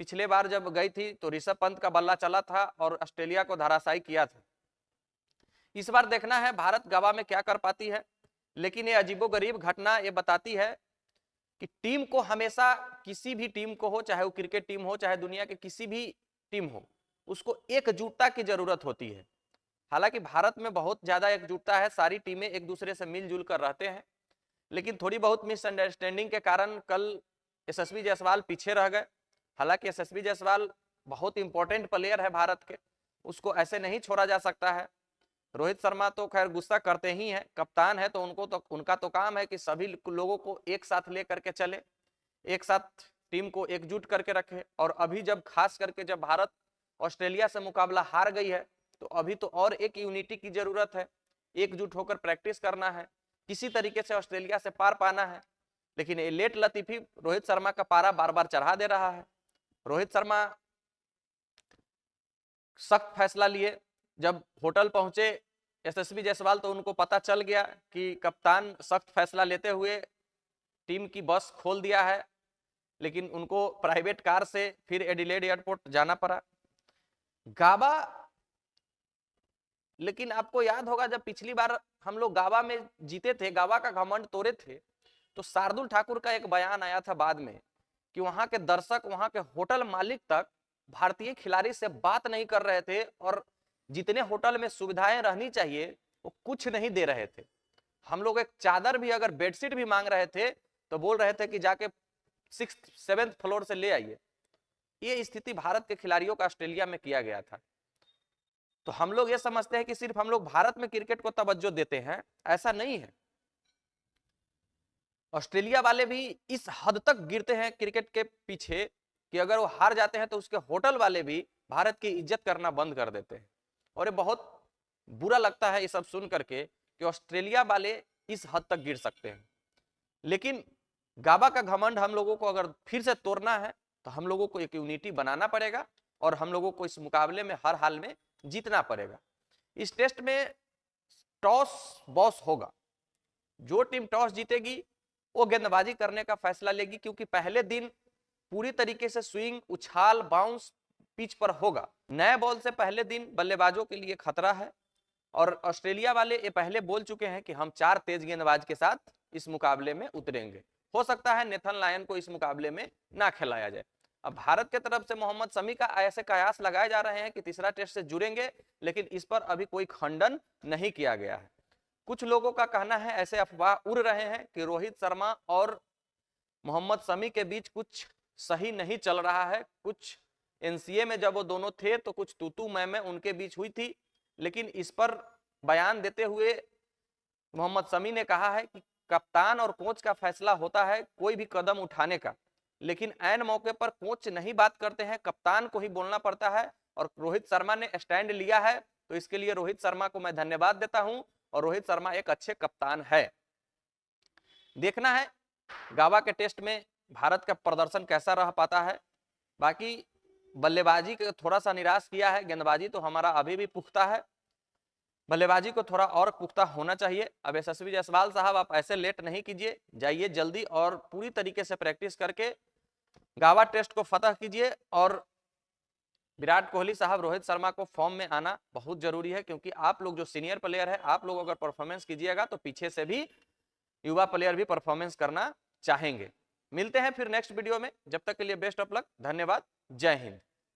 पिछले बार जब गई थी तो ऋषभ पंत का बल्ला चला था और ऑस्ट्रेलिया को धराशायी किया था। इस बार देखना है भारत गवा में क्या कर पाती है। लेकिन ये अजीबोगरीब घटना ये बताती है कि टीम को हमेशा, किसी भी टीम को हो, चाहे वो क्रिकेट टीम हो चाहे दुनिया के किसी भी टीम हो, उसको एकजुटता की जरूरत होती है। हालांकि भारत में बहुत ज्यादा एकजुटता है, सारी टीमें एक दूसरे से मिलजुल कर रहते हैं, लेकिन थोड़ी बहुत मिसअंडरस्टैंडिंग के कारण कल यशस्वी जायसवाल पीछे रह गए। हालांकि यशस्वी जायसवाल बहुत इंपॉर्टेंट प्लेयर है भारत के, उसको ऐसे नहीं छोड़ा जा सकता है। रोहित शर्मा तो खैर गुस्सा करते ही हैं, कप्तान है तो उनका तो काम है कि सभी लोगों को एक साथ लेकर के चले, एक साथ टीम को एकजुट करके रखे। और अभी जब खास करके जब भारत ऑस्ट्रेलिया से मुकाबला हार गई है तो अभी तो और एक यूनिटी की जरूरत है, एकजुट होकर प्रैक्टिस करना है, किसी तरीके से ऑस्ट्रेलिया से पार पाना है। लेकिन ये लेट लतीफी रोहित शर्मा का पारा बार बार चढ़ा दे रहा है। रोहित शर्मा सख्त फैसला लिए, जब होटल पहुंचे यशस्वी जायसवाल तो उनको पता चल गया कि कप्तान सख्त फैसला लेते हुए टीम की बस खोल दिया है, लेकिन उनको प्राइवेट कार से फिर एडिलेड एयरपोर्ट जाना पड़ा। गाबा, लेकिन आपको याद होगा जब पिछली बार हम लोग गाबा में जीते थे, गाबा का घमंड तोड़े थे, तो शार्दुल ठाकुर का एक बयान आया था बाद में कि वहां के दर्शक, वहां के होटल मालिक तक भारतीय खिलाड़ी से बात नहीं कर रहे थे और जितने होटल में सुविधाएं रहनी चाहिए वो कुछ नहीं दे रहे थे। हम लोग एक चादर भी, अगर बेडशीट भी मांग रहे थे तो बोल रहे थे कि जाके 6th 7th फ्लोर से ले आइए। ये स्थिति भारत के खिलाड़ियों का ऑस्ट्रेलिया में किया गया था। तो हम लोग ये समझते हैं कि सिर्फ हम लोग भारत में क्रिकेट को तवज्जो देते हैं, ऐसा नहीं है। ऑस्ट्रेलिया वाले भी इस हद तक गिरते हैं क्रिकेट के पीछे कि अगर वो हार जाते हैं तो उसके होटल वाले भी भारत की इज्जत करना बंद कर देते हैं। और ये बहुत बुरा लगता है ये सब सुन करके कि ऑस्ट्रेलिया वाले इस हद तक गिर सकते हैं। लेकिन गाबा का घमंड हम लोगों को अगर फिर से तोड़ना है तो हम लोगों को एक यूनिटी बनाना पड़ेगा और हम लोगों को इस मुकाबले में हर हाल में जीतना पड़ेगा। इस टेस्ट में टॉस बॉस होगा, जो टीम टॉस जीतेगी वो गेंदबाजी करने का फैसला लेगी, क्योंकि पहले दिन पूरी तरीके से स्विंग, उछाल, बाउंस पिच पर होगा। नए बॉल से पहले दिन बल्लेबाजों के लिए खतरा है और ऑस्ट्रेलिया वाले ये पहले बोल चुके हैं कि हम 4 तेज गेंदबाज के साथ इस मुकाबले में उतरेंगे। हो सकता है नेथन लायन को इस मुकाबले में ना खिलाया जाए। अब भारत के तरफ से मोहम्मद शमी का ऐसे कयास लगाए जा रहे हैं कि तीसरा टेस्ट से जुड़ेंगे, लेकिन इस पर अभी कोई खंडन नहीं किया गया है। कुछ लोगों का कहना है, ऐसे अफवाह उड़ रहे हैं कि रोहित शर्मा और मोहम्मद शमी के बीच कुछ सही नहीं चल रहा है। कुछ एनसीए में जब वो दोनों थे तो कुछ तू मैं उनके बीच हुई थी, लेकिन इस पर बयान देते हुए मोहम्मद शमी ने कहा है कि कप्तान और कोच का फैसला होता है कोई भी कदम उठाने का, लेकिन ऐन मौके पर कोच नहीं बात करते हैं, कप्तान को ही बोलना पड़ता है। और रोहित शर्मा ने स्टैंड लिया है तो इसके लिए रोहित शर्मा को मैं धन्यवाद देता हूं और रोहित शर्मा एक अच्छे कप्तान है। देखना है गाबा के टेस्ट में भारत का प्रदर्शन कैसा रह पाता है। बाकी बल्लेबाजी को थोड़ा सा निराश किया है, गेंदबाजी तो हमारा अभी भी पुख्ता है, बल्लेबाजी को थोड़ा और पुख्ता होना चाहिए। अब यशस्वी जायसवाल साहब आप ऐसे लेट नहीं कीजिए, जाइए जल्दी और पूरी तरीके से प्रैक्टिस करके गाबा टेस्ट को फतह कीजिए। और विराट कोहली साहब, रोहित शर्मा को फॉर्म में आना बहुत जरूरी है, क्योंकि आप लोग जो सीनियर प्लेयर है, आप लोग अगर परफॉर्मेंस कीजिएगा तो पीछे से भी युवा प्लेयर भी परफॉर्मेंस करना चाहेंगे। मिलते हैं फिर नेक्स्ट वीडियो में, जब तक के लिए बेस्ट ऑफ लक, धन्यवाद, जय हिंद।